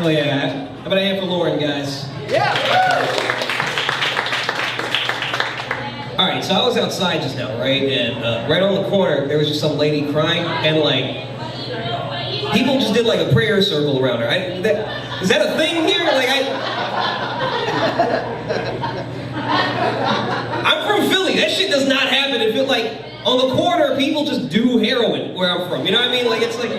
Oh yeah. How about a hand for Lauren, guys? Yeah! Alright, so I was outside just now, right? And right on the corner, there was just some lady crying, and like, people just did like a prayer circle around her. Is that a thing here? Like, I'm from Philly. That shit does not happen. It feels like on the corner, people just do heroin where I'm from. You know what I mean? Like, it's like...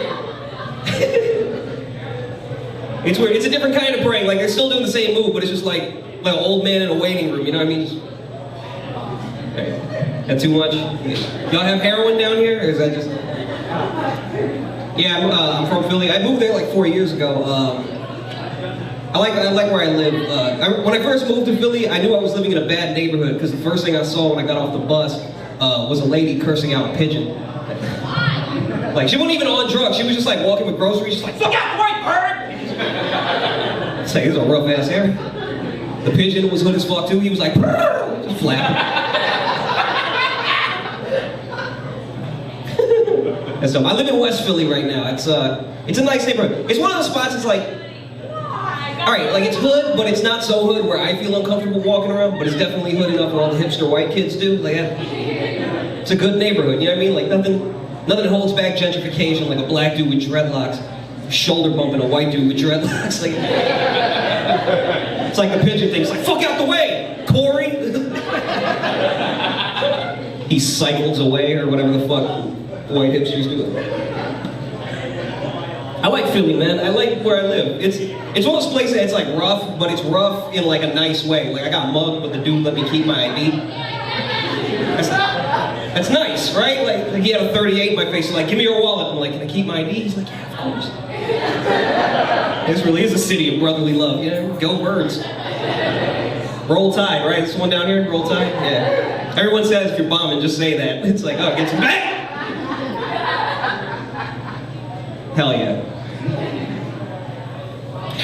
It's weird. It's a different kind of praying. Like, they're still doing the same move, but it's just like an old man in a waiting room. You know what I mean? Just... Okay. That too much? Y'all have heroin down here? Or is that just... Yeah, I'm from Philly. I moved there like 4 years ago. I like where I live. When I first moved to Philly, I knew I was living in a bad neighborhood because the first thing I saw when I got off the bus was a lady cursing out a pigeon. Like, she wasn't even on drugs. She was just like walking with groceries. She's like, "Fuck out the way, bird!" It's like, this is a rough ass area. The pigeon was hood as fuck too. He was like, just flapping. And so I live in West Philly right now. It's a nice neighborhood. It's one of those spots. It's like, all right, like it's hood, but it's not so hood where I feel uncomfortable walking around. But it's definitely hood enough where all the hipster white kids do. Like, it's a good neighborhood. You know what I mean? Like nothing holds back gentrification. Like a black dude with dreadlocks shoulder bumping a white dude with dreadlocks. Like, it's like the pigeon thing. It's like, fuck out the way, Corey. He cycles away or whatever the fuck white hipsters do. I like Philly, man. I like where I live. It's one of those places that's like rough, but it's rough in like a nice way. Like I got mugged, but the dude let me keep my ID. That's nice, right? Like he had a 38 in my face. He's like, give me your wallet. I'm like, can I keep my ID? He's like, yeah, of course. This really is a city of brotherly love. Yeah, go birds. Roll Tide, right? This one down here, Roll Tide? Yeah. Everyone says if you're bombing, just say that. It's like, oh, get some back! Hell yeah.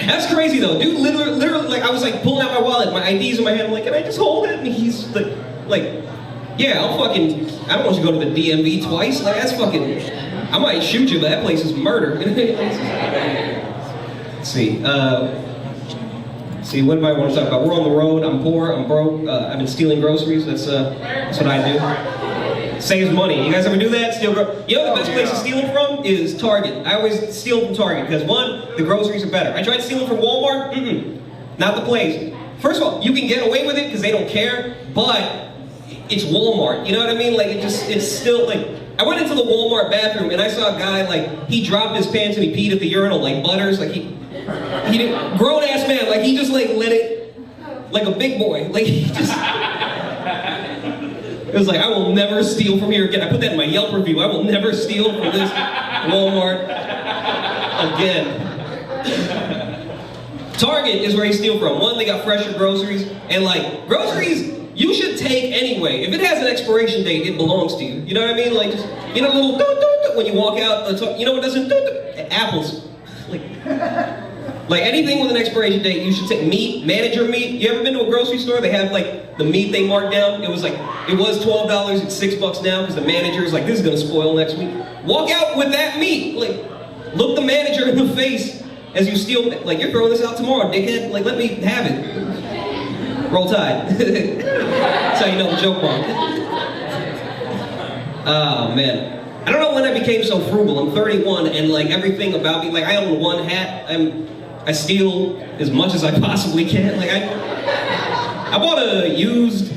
That's crazy though, dude. Literally, like I was like pulling out my wallet, my ID's in my hand. I'm like, can I just hold it? And he's like, yeah, I don't want you to go to the DMV twice. Like that's fucking. I might shoot you, but that place is murder. Let's see. What do I want to talk about? We're on the road. I'm poor. I'm broke. I've been stealing groceries. That's what I do. Saves money. You guys ever do that? Steal groceries? You know the best place to steal them from is Target. I always steal from Target because one, the groceries are better. I tried stealing from Walmart. Not the place. First of all, you can get away with it because they don't care, but it's Walmart. You know what I mean? Like it's still like. I went into the Walmart bathroom and I saw a guy like he dropped his pants and he peed at the urinal like Butters. Like he didn't, grown ass man. Like he just like let it like a big boy. Like he just. It was like, I will never steal from here again. I put that in my Yelp review. I will never steal from this Walmart again. Target is where you steal from. One, they got fresher groceries. And like, groceries, you should take anyway. If it has an expiration date, it belongs to you. You know what I mean? Like, just, you know, little doo-doo-doo when you walk out. You know what doesn't doo-doo? Apples. Like anything with an expiration date, you should take meat, manager meat. You ever been to a grocery store? They have like the meat they mark down. It was $12, it's $6 now because the manager is like, this is gonna spoil next week. Walk out with that meat. Like, look the manager in the face as you steal. Like, you're throwing this out tomorrow, dickhead. Like, let me have it. Roll Tide. That's how you know the joke wrong. Oh man. I don't know when I became so frugal. I'm 31 and like everything about me, like I own one hat. I steal as much as I possibly can. Like I bought a used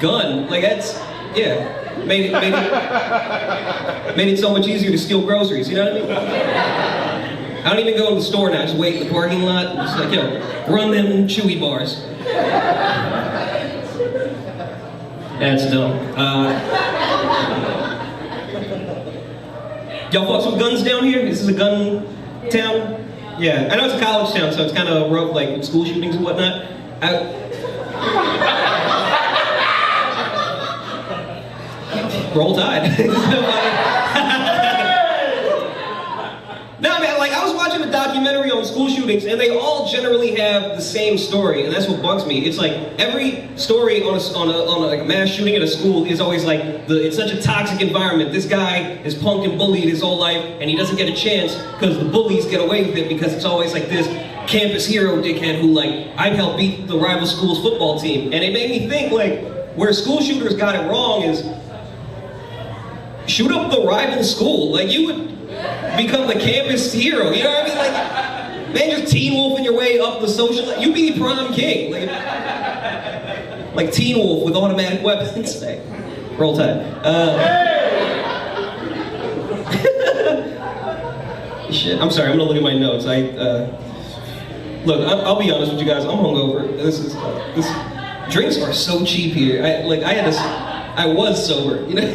gun. Like that's, yeah, made it so much easier to steal groceries. You know what I mean? I don't even go to the store now. I just wait in the parking lot. And just like, yo, run them Chewy bars. That's dumb. Y'all fucks with guns down here? This is a gun town? Yeah, I know it's a college town, so it's kind of rough, like with school shootings and whatnot. Roll Tide. No, man, like I was watching a documentary on school shootings, and they all generally have the same story, and that's what bugs me. It's like every story on a mass shooting at a school is always like it's such a toxic environment. This guy is punked and bullied his whole life, and he doesn't get a chance because the bullies get away with it because it's always like this campus hero dickhead who like, I'd help beat the rival school's football team. And it made me think like, where school shooters got it wrong is, shoot up the rival school. Like you would become the campus hero, you know what I mean? Like, man, just teen wolfing your way up the social, you'd be prom king. Like Teen Wolf with automatic weapons. Hey, roll Tide. Shit, I'm sorry, I'm gonna look at my notes. Look, I'll be honest with you guys, I'm hungover. This drinks are so cheap here. I was sober, you know?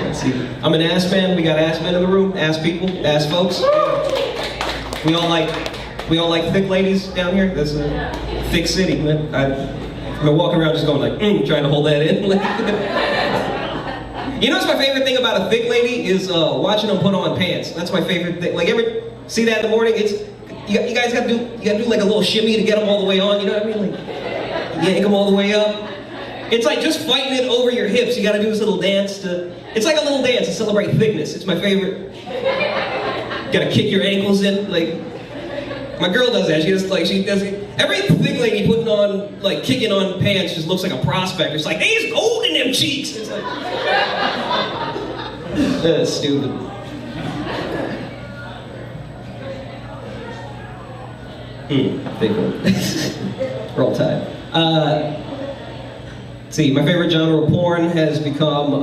Let's see. I'm an ass man, we got ass men in the room, ass people, ass folks. We all like thick ladies down here. That's a thick city, man. I've been walking around just going like, trying to hold that in. You know what's my favorite thing about a thick lady is watching them put on pants. That's my favorite thing. Like, ever see that in the morning? It's you guys gotta do like a little shimmy to get them all the way on. You know what I mean? Like, yank them all the way up. It's like just fighting it over your hips. You gotta do this little dance to. It's like a little dance to celebrate thickness. It's my favorite. You gotta kick your ankles in. Like, my girl does that. She does it. Every thick lady putting on, like, kicking on pants just looks like a prospect. It's like, there's gold in them cheeks. It's like, that's stupid. Big one. Roll Tide. See, my favorite genre of porn has become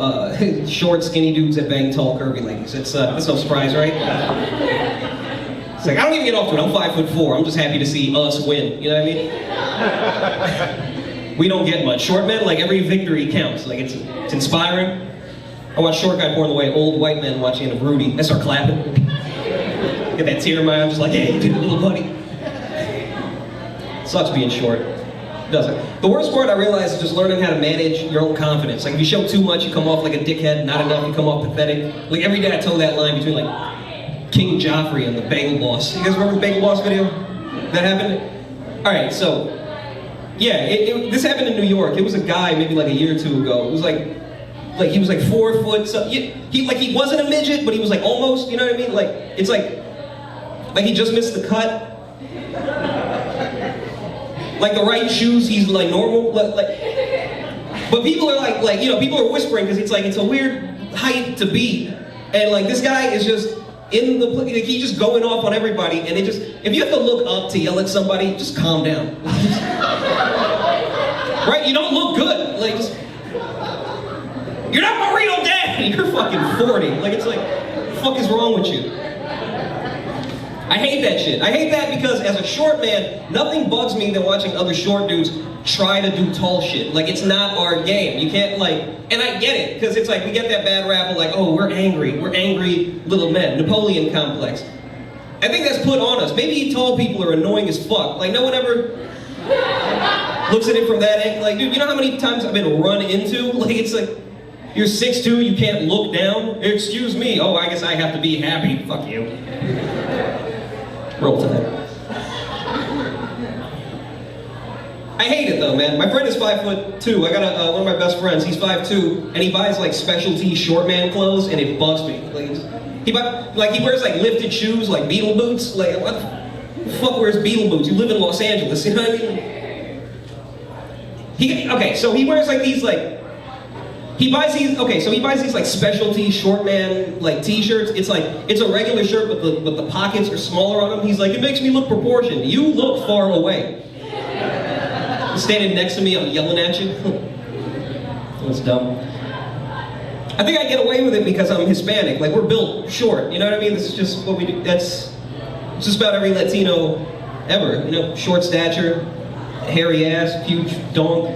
short, skinny dudes that bang tall, curvy ladies. That's no surprise, right? It's like, I don't even get off to it. I'm 5'4". I'm just happy to see us win. You know what I mean? We don't get much. Short men, like, every victory counts. Like, it's inspiring. I watch short guy porn the way old white men watch the end of Rudy. I start clapping. Get that tear in my eye. I'm just like, hey, dude, little buddy. Sucks being short. Doesn't. The worst part I realize is just learning how to manage your own confidence. Like, if you show too much, you come off like a dickhead. Not enough, you come off pathetic. Like, every day I toe that line between, like, King Joffrey and the Bagel Boss. You guys remember the Bagel Boss video? That happened? Alright, so, yeah, this happened in New York. It was a guy maybe like a year or two ago. It was like he was like 4 foot, so he wasn't a midget, but he was like almost, you know what I mean? Like, it's like he just missed the cut. Like the right shoes, he's like normal, like, but people are like, you know, people are whispering because it's like, it's a weird height to be. And like, this guy is just, like, he's just going off on everybody, and it just, if you have to look up to yell at somebody, just calm down. Right? You don't look good. Like, just, you're not my real dad. You're fucking 40. Like, it's like, what the fuck is wrong with you? I hate that shit. I hate that because as a short man, nothing bugs me than watching other short dudes try to do tall shit. Like, it's not our game. You can't, like, and I get it, because it's like, we get that bad rap of like, oh, we're angry little men, Napoleon complex. I think that's put on us. Maybe tall people are annoying as fuck. Like, no one ever looks at it from that angle. Like, dude, you know how many times I've been run into? Like, it's like, you're 6'2", you can't look down? Excuse me, oh, I guess I have to be happy. Fuck you. Roll Tide. I hate it though, man. My friend is 5'2". I got one of my best friends. He's 5'2", and he buys like specialty short man clothes, and it bugs me. Like, he wears like lifted shoes, like Beatle boots. Like, what the fuck wears Beatle boots? You live in Los Angeles, you know what I mean? Okay, so he wears like these like. He buys these like specialty short man like t-shirts. It's like, it's a regular shirt, but the pockets are smaller on them. He's like, it makes me look proportioned. You look far away. You're standing next to me, I'm yelling at you. That's dumb. I think I get away with it because I'm Hispanic. Like, we're built short, you know what I mean? This is just what we do. It's just about every Latino ever. You know, short stature, hairy ass, huge donk.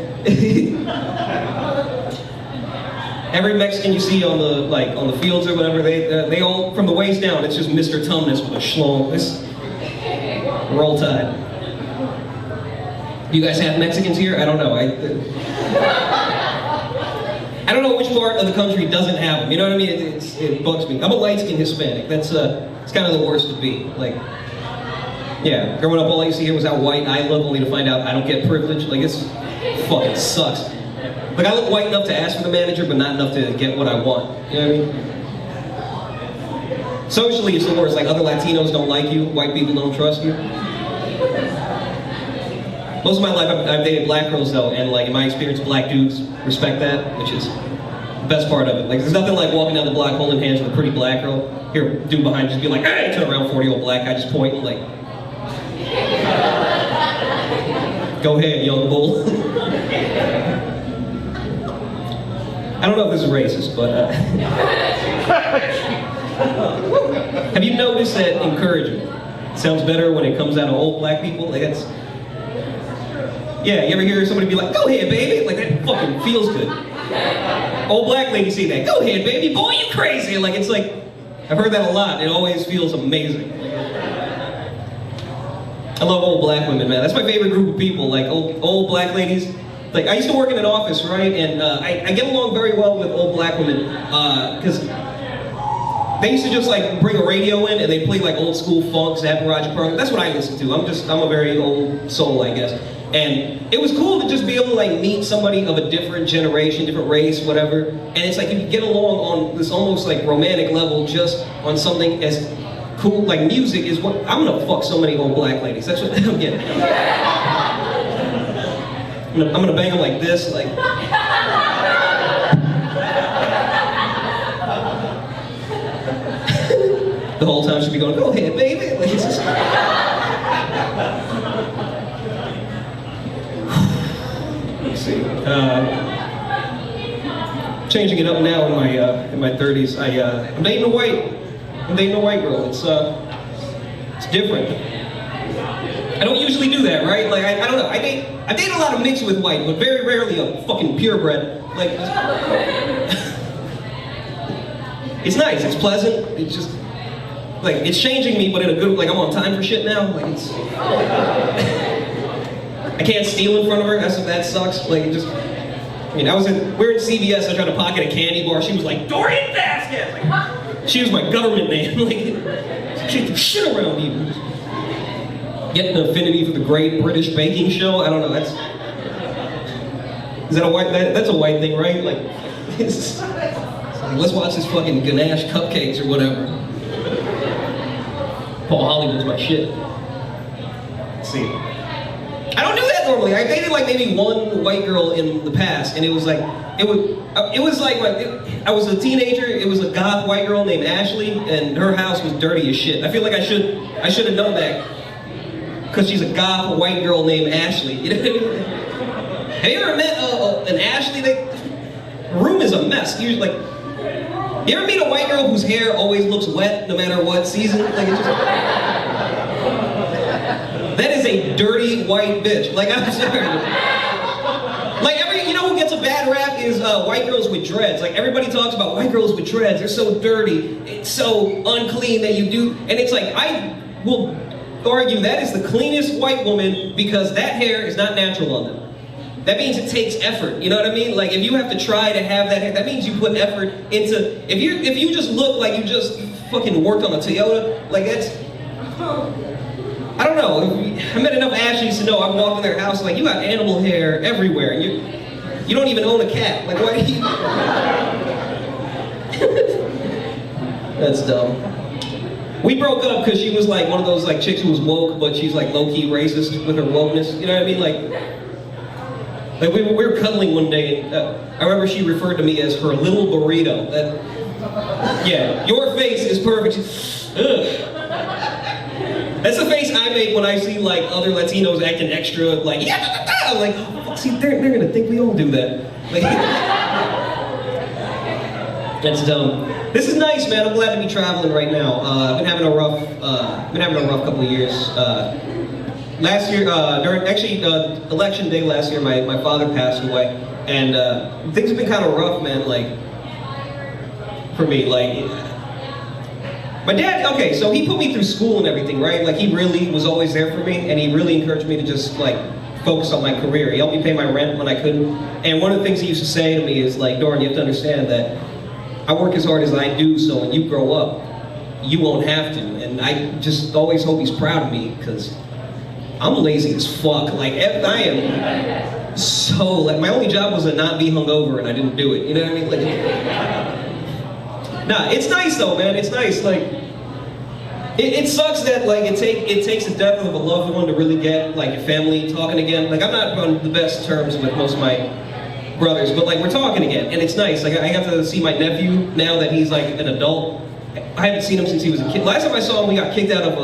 Every Mexican you see on the fields or whatever, they all, from the waist down, it's just Mr. Tumnus with a schlong. Roll Tide. You guys have Mexicans here? I don't know. I don't know which part of the country doesn't have them. You know what I mean? It bugs me. I'm a light-skinned Hispanic. It's kind of the worst to be. Like, yeah, growing up, all I used to hear was how white I look, only to find out I don't get privilege. Like, it's fucking sucks. Like, I look white enough to ask for the manager, but not enough to get what I want. You know what I Socially, it's the worst. Like, other Latinos don't like you, white people don't trust you. Most of my life, I've dated black girls though, and like in my experience, black dudes respect that, which is the best part of it. Like, there's nothing like walking down the block holding hands with a pretty black girl. Hear a dude behind you just be like, hey, turn around, 40-year-old black guy, just pointing like, go ahead, young bull. I don't know if this is racist, but have you noticed that encouragement sounds better when it comes out of old black people? Like, that's, yeah, you ever hear somebody be like, go ahead, baby? Like, that fucking feels good. Old black ladies say that, go ahead, baby, boy, you crazy. Like, it's like, I've heard that a lot. It always feels amazing. I love old black women, man. That's my favorite group of people, like old black ladies. Like, I used to work in an office, right? And I get along very well with old black women, because they used to just like bring a radio in and they play like old school funk, Zapparajah program. That's what I listen to. I'm a very old soul, I guess. And it was cool to just be able to like meet somebody of a different generation, different race, whatever. And it's like you can get along on this almost like romantic level just on something as cool, like music is what, I'm gonna fuck so many old black ladies. That's what I'm getting. I'm gonna bang them like this, like. The whole time she'll be going, go ahead, baby. Like, it's just... Let's see. Changing it up now in my 30s. I'm dating a white girl. It's different. I don't usually do that, right? Like, I don't know. I date a lot of mixed with white, but very rarely a fucking purebred. Like, it's nice. It's pleasant. It's just. Like, it's changing me, but in a good, like, I'm on time for shit now. Like, it's... I can't steal in front of her, that sucks. Like, it just... I mean, we were in CVS, I tried to pocket a candy bar, she was like, Dorian Vasquez! Like, she was my government name. Like, she threw shit around me. Just getting an affinity for the Great British Baking Show, I don't know, that's... Is that a white, that's a white thing, right? Like, it's like, let's watch this fucking ganache cupcakes or whatever. Paul Hollywood's my shit. Let's see. I don't do that normally. I dated like maybe one white girl in the past, and it was like, I was a teenager, it was a goth white girl named Ashley, and her house was dirty as shit. I feel like I should have known that, because she's a goth white girl named Ashley. You know what I mean? Have you ever met an Ashley? The room is a mess. You're like, you ever meet a white girl whose hair always looks wet no matter what season? Like, it's just... That is a dirty white bitch. Like, I'm sorry. Like, you know who gets a bad rap is white girls with dreads. Like, everybody talks about white girls with dreads. They're so dirty. It's so unclean that you do. And it's like, I will argue that is the cleanest white woman because that hair is not natural on them. That means it takes effort, you know what I mean? Like, if you have to try to have that hair, that means you put effort into, if you just look like you just fucking worked on a Toyota, like that's, I don't know, I met enough Ashleys to know I've walked in their house, like, you got animal hair everywhere, and you don't even own a cat, like, why do you? That's dumb. We broke up because she was like one of those like chicks who was woke, but she's like low-key racist with her wokeness, you know what I mean? Like we were cuddling one day, and I remember she referred to me as her little burrito. Yeah, your face is perfect. Ugh. That's the face I make when I see like other Latinos acting extra, like yeah, I'm like, oh, see, they're gonna think we all do that. Like, that's dumb. This is nice, man. I'm glad to be traveling right now. I've been having a rough couple of years. Last year, during election day last year, my father passed away, and things have been kind of rough, man. Like for me, like my dad. Okay, so he put me through school and everything, right? Like he really was always there for me, and he really encouraged me to just like focus on my career. He helped me pay my rent when I couldn't. And one of the things he used to say to me is like, Doran, you have to understand that I work as hard as I do, so when you grow up, you won't have to. And I just always hope he's proud of me, because I'm lazy as fuck. Like, I am so, like, my only job was to not be hungover, and I didn't do it. You know what I mean? Like, nah, it's nice though, man. It's nice. Like, It sucks that like it takes the death of a loved one to really get like your family talking again. Like I'm not on the best terms with most of my brothers, but like we're talking again, and it's nice. Like I got to see my nephew now that he's like an adult. I haven't seen him since he was a kid. Last time I saw him, we got kicked out of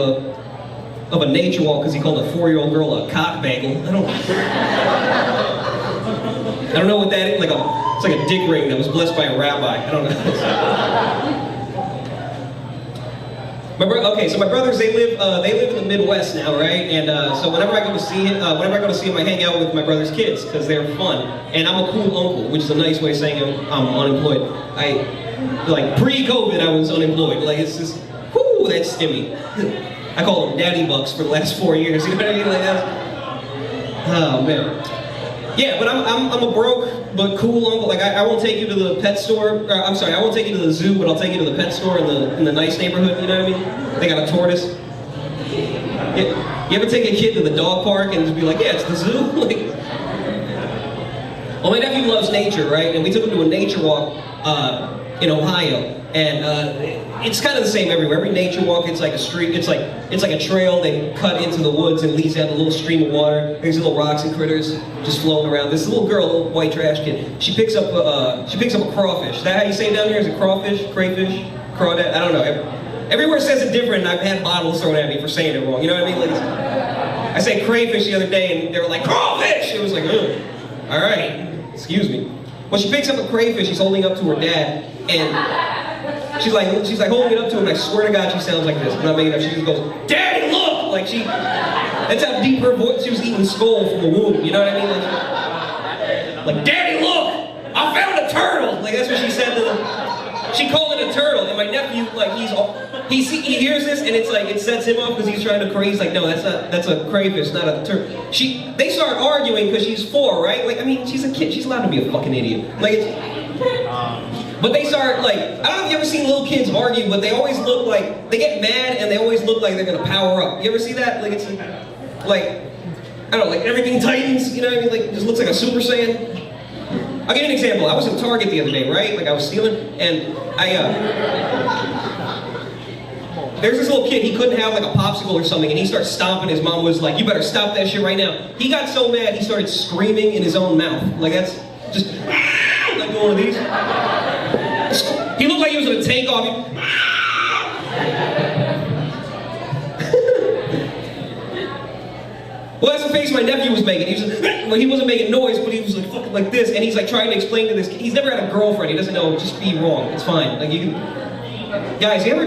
a nature walk because he called a 4-year-old girl a cock bagel. I don't know what that is. It's like a dick ring that was blessed by a rabbi. I don't know. So my brothers, they live in the Midwest now, right? And so whenever I go to see him, I hang out with my brother's kids because they're fun. And I'm a cool uncle, which is a nice way of saying I'm unemployed. Like pre-COVID, I was unemployed. Like it's just, whoo, that's stimmy. I call them daddy bucks for the last 4 years. You know what I mean? Like that's, oh man. Yeah, but I'm a broke but cool uncle. Like I won't take you to the pet store. I'm sorry, I won't take you to the zoo, but I'll take you to the pet store in the nice neighborhood. You know what I mean? They got a tortoise. You ever take a kid to the dog park and just be like, yeah, it's the zoo? Like, well, my nephew loves nature, right? And we took him to a nature walk in Ohio, and it's kind of the same everywhere. Every nature walk, it's like a street. It's like a trail they cut into the woods and leads down a little stream of water. There's little rocks and critters just floating around. This little girl, a little white trash kid, she picks up a crawfish. Is that how you say it down here? Is it crawfish, crayfish, crawdad? I don't know. Everywhere says it different, and I've had bottles thrown at me for saying it wrong. You know what I mean? Like, I said crayfish the other day, and they were like, crawfish! It was like, ugh. All right, excuse me. Well, she picks up a crayfish she's holding up to her dad, and she's like holding it up to him, and I swear to God she sounds like this. I'm not making it up. She just goes, Daddy, look! Like that's how deep her voice, she was eating skull from the womb, you know what I mean? Like Daddy, look! I found a turtle! Like that's what she said to them. She called it a turtle, and my nephew, like he hears this, and it's like it sets him off because he's trying to he's like, no, that's a crayfish, not a turtle. They start arguing because she's 4, right? Like I mean, she's a kid, she's allowed to be a fucking idiot. Like but they start like, I don't know if you ever seen little kids argue, but they always look like, they get mad and they always look like they're gonna power up. You ever see that? Like it's like, I don't know, like everything tightens, you know what I mean? Like it just looks like a Super Saiyan. I'll give you an example. I was in Target the other day, right? Like I was stealing, and there's this little kid, he couldn't have like a popsicle or something, and he starts stomping. His mom was like, you better stop that shit right now. He got so mad, he started screaming in his own mouth. Like that's just, like one of these. He looked like he was gonna take off. Well, that's the face my nephew was making. He was just, well, he wasn't making noise, but he was like fucking like this, and he's like trying to explain to this kid. He's never had a girlfriend. He doesn't know. Just be wrong. It's fine. Like you can, guys. You ever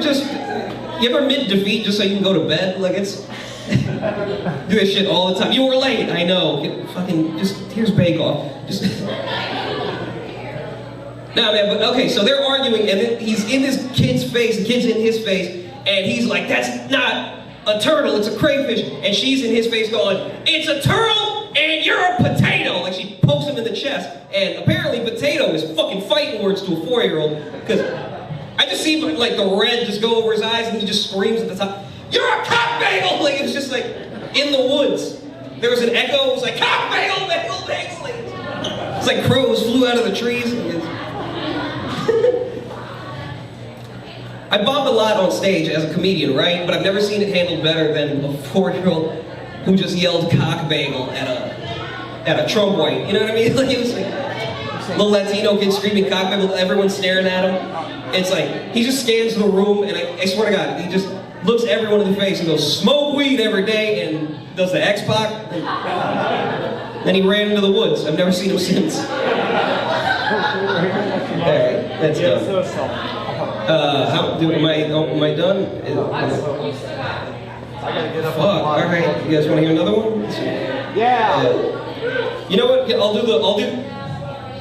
admit defeat just so you can go to bed? Like it's do this shit all the time. You were late. I know. Fucking just here's Bake Off. Just. No, man, but okay, so they're arguing, and then he's in this kid's face, the kid's in his face, and he's like, that's not a turtle, it's a crayfish, and she's in his face going, it's a turtle, and you're a potato! Like, she pokes him in the chest, and apparently potato is fucking fighting words to a 4-year-old, because I just see, like, the red just go over his eyes, and he just screams at the top, you're a cock bagel! Like, it was just, like, in the woods. There was an echo, it was like, cock bagel, bagel, bagel! Like, it's like crows flew out of the trees. I bombed a lot on stage as a comedian, right? But I've never seen it handled better than a 4-year-old who just yelled cock bagel at a Trump white. You know what I mean? Like it was like a little Latino kid screaming cock bagel, everyone's staring at him. It's like, he just scans the room, and I swear to God, he just looks everyone in the face and goes, smoke weed every day, and does the X-Pac. Then he ran into the woods. I've never seen him since. Alright, that's done. Am I done? Fuck, alright, you guys want to hear another one? Yeah. You know what,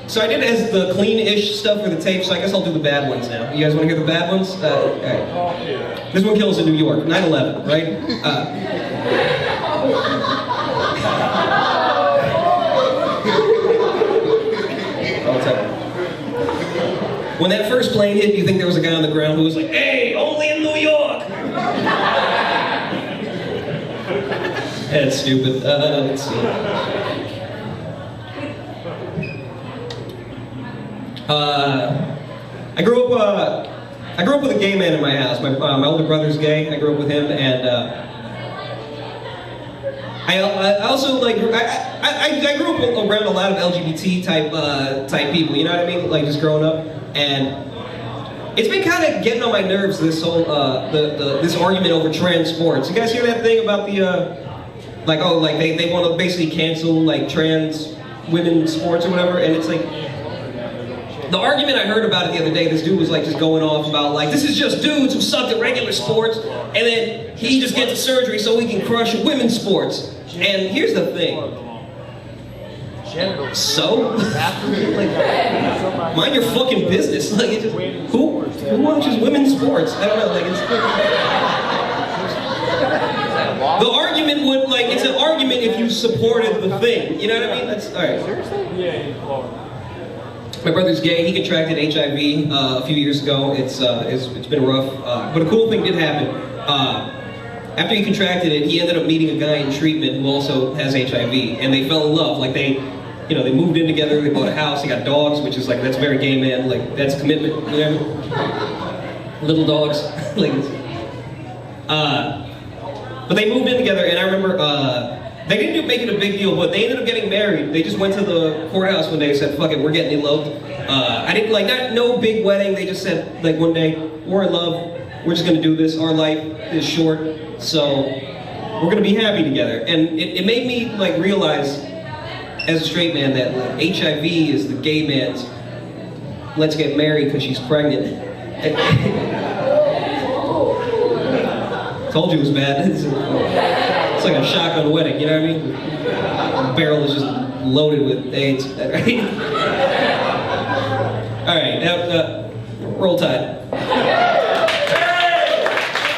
so I did as the clean-ish stuff for the tape, so I guess I'll do the bad ones now. You guys want to hear the bad ones? Alright. This one kills in New York, 9/11, right? I'll tell you. When that first plane hit, you think there was a guy on the ground who was like, hey, only in New York! That's stupid. Let's see. I grew up I grew up with a gay man in my house. My older brother's gay. I grew up with him, and I also like I grew up around a lot of LGBT type people. You know what I mean? Like just growing up, and it's been kind of getting on my nerves. This whole this argument over trans sports. You guys hear that thing about the like they want to basically cancel like trans women's sports or whatever? And it's like the argument I heard about it the other day. This dude was like just going off about like this is just dudes who sucked at regular sports, and then he just gets a surgery so he can crush women's sports. And here's the thing. So, like, mind your fucking business. Like, it's just, who watches women's sports? I don't know. Like, it's the argument would like it's an argument if you supported the thing. You know what I mean? That's all right. Seriously? My brother's gay. He contracted HIV a few years ago. It's been rough, but a cool thing did happen. After he contracted it, he ended up meeting a guy in treatment who also has HIV, and they fell in love. Like they moved in together. They bought a house. They got dogs, which is like that's very gay man. Like that's commitment. You know? Little dogs. Like, but they moved in together, and I remember they didn't make it a big deal, but they ended up getting married. They just went to the courthouse one day and said, "Fuck it, we're getting eloped." I didn't like no big wedding. They just said like one day, "We're in love. We're just gonna do this. Our life is short, so we're gonna be happy together." And it made me like realize, as a straight man, that like, HIV is the gay man's "let's get married because she's pregnant." Told you it was bad. It's like a shotgun wedding, you know what I mean? The barrel is just loaded with AIDS, right? All right, now, roll Tide.